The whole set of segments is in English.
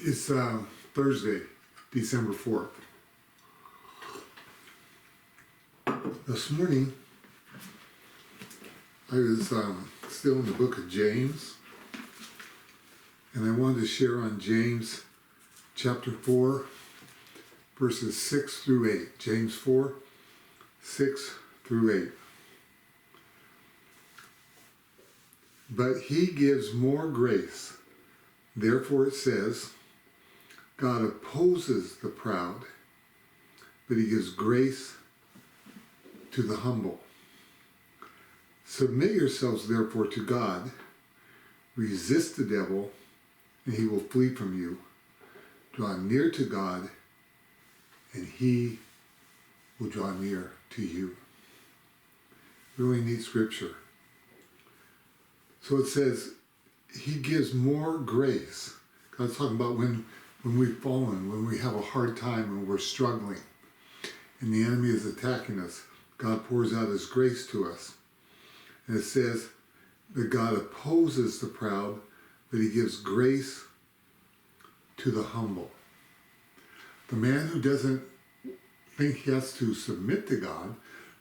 It's Thursday, December 4th. This morning, I was still in the book of James, and I wanted to share on James chapter 4, verses 6 through 8. James 4, 6 through 8. But he gives more grace. Therefore it says, God opposes the proud, but he gives grace to the humble. Submit yourselves therefore to God. Resist the devil, and he will flee from you. Draw near to God, and he will draw near to you. Really neat scripture. So it says, he gives more grace. God's talking about when we've fallen, when we have a hard time, when we're struggling, and the enemy is attacking us. God pours out his grace to us. And it says that God opposes the proud, but he gives grace to the humble. The man who doesn't think he has to submit to God,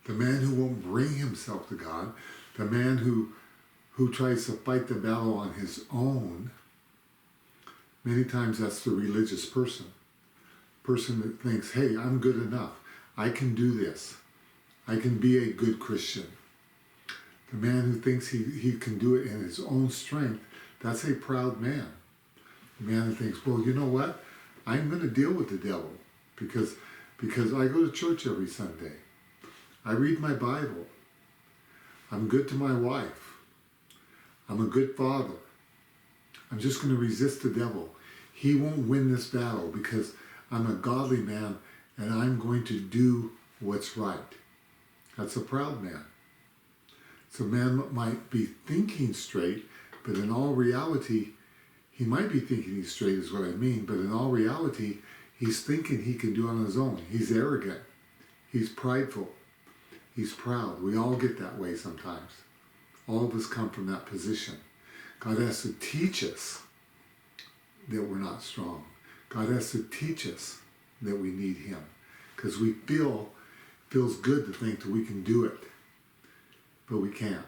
the man who won't bring himself to God, the man who tries to fight the battle on his own, many times that's the religious person. Person that thinks, hey, I'm good enough. I can do this. I can be a good Christian. The man who thinks he can do it in his own strength, that's a proud man. The man who thinks, well, you know what? I'm going to deal with the devil because I go to church every Sunday. I read my Bible. I'm good to my wife. I'm a good father. I'm just going to resist the devil. He won't win this battle because I'm a godly man and I'm going to do what's right. That's a proud man. So a man might be thinking straight, but in all reality, he might be thinking he's straight is what I mean, but in all reality, he's thinking he can do it on his own. He's arrogant. He's prideful. He's proud. We all get that way sometimes. All of us come from that position. God has to teach us that we're not strong. God has to teach us that we need him. Because we feels good to think that we can do it. But we can't.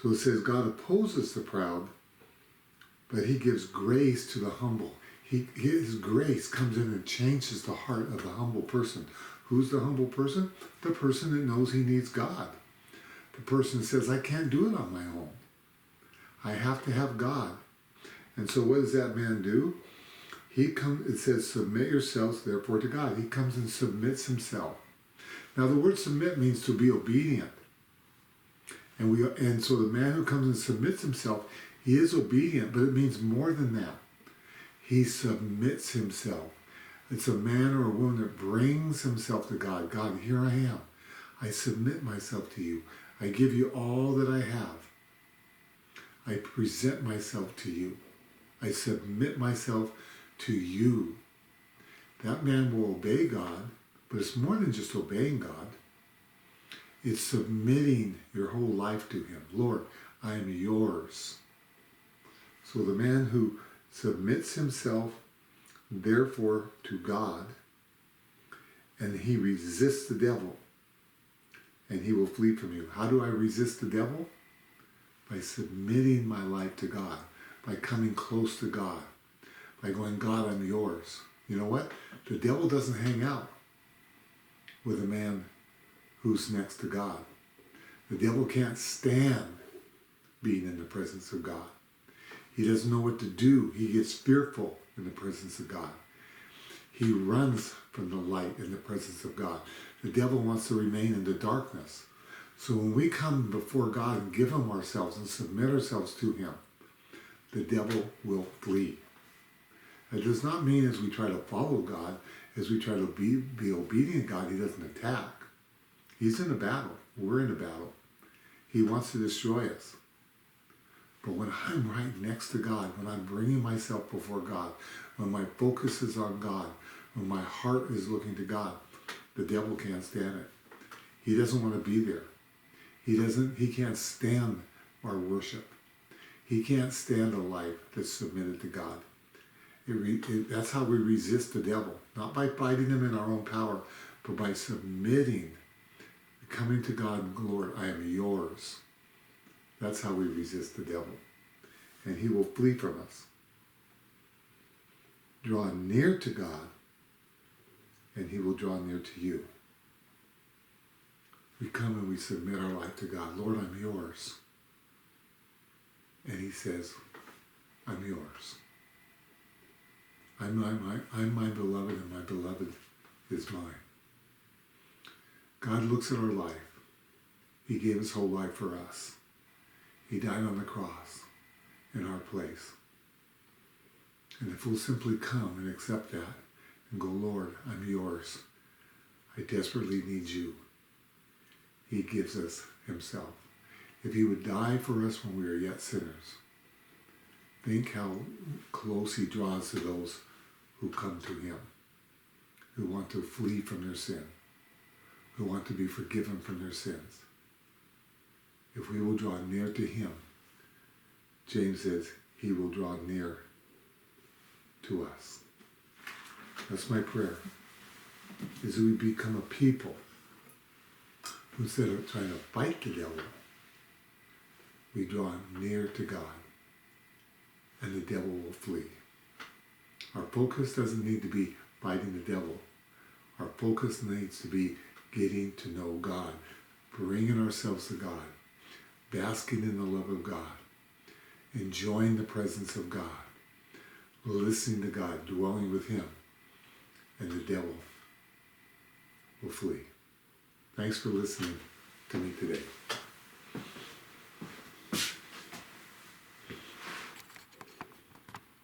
So it says God opposes the proud, but he gives grace to the humble. His grace comes in and changes the heart of the humble person. Who's the humble person? The person that knows he needs God. The person that says, I can't do it on my own. I have to have God. And so what does that man do? It says, submit yourselves therefore to God. He comes and submits himself. Now the word submit means to be obedient. And so the man who comes and submits himself, he is obedient, but it means more than that. He submits himself. It's a man or a woman that brings himself to God. God, here I am. I submit myself to you. I give you all that I have. I present myself to you. I submit myself to you. That man will obey God, but it's more than just obeying God. It's submitting your whole life to him. Lord, I am yours. So the man who submits himself, therefore, to God, and he resists the devil, and he will flee from you. How do I resist the devil? By submitting my life to God, by coming close to God, by going, God, I'm yours. You know what? The devil doesn't hang out with a man who's next to God. The devil can't stand being in the presence of God. He doesn't know what to do. He gets fearful in the presence of God. He runs from the light in the presence of God. The devil wants to remain in the darkness. So when we come before God and give him ourselves and submit ourselves to him, the devil will flee. That does not mean as we try to follow God, as we try to be obedient to God, he doesn't attack. He's in a battle. We're in a battle. He wants to destroy us. But when I'm right next to God, when I'm bringing myself before God, when my focus is on God, when my heart is looking to God, the devil can't stand it. He doesn't want to be there. He can't stand our worship. He can't stand a life that's submitted to God. That's how we resist the devil. Not by fighting him in our own power, but by submitting, coming to God and Lord, I am yours. That's how we resist the devil. And he will flee from us. Draw near to God, and he will draw near to you. We come and we submit our life to God. Lord, I'm yours. And he says, I'm yours. I'm my beloved, and my beloved is mine. God looks at our life. He gave his whole life for us. He died on the cross in our place. And if we'll simply come and accept that and go, Lord, I'm yours. I desperately need you. He gives us himself. If he would die for us when we are yet sinners, think how close he draws to those who come to him, who want to flee from their sin, who want to be forgiven from their sins. If we will draw near to him, James says, he will draw near to us. That's my prayer, is that we become a people who, instead of trying to fight the devil, we draw near to God, and the devil will flee. Our focus doesn't need to be fighting the devil. Our focus needs to be getting to know God, bringing ourselves to God, basking in the love of God, enjoying the presence of God, listening to God, dwelling with him, and the devil will flee. Thanks for listening to me today.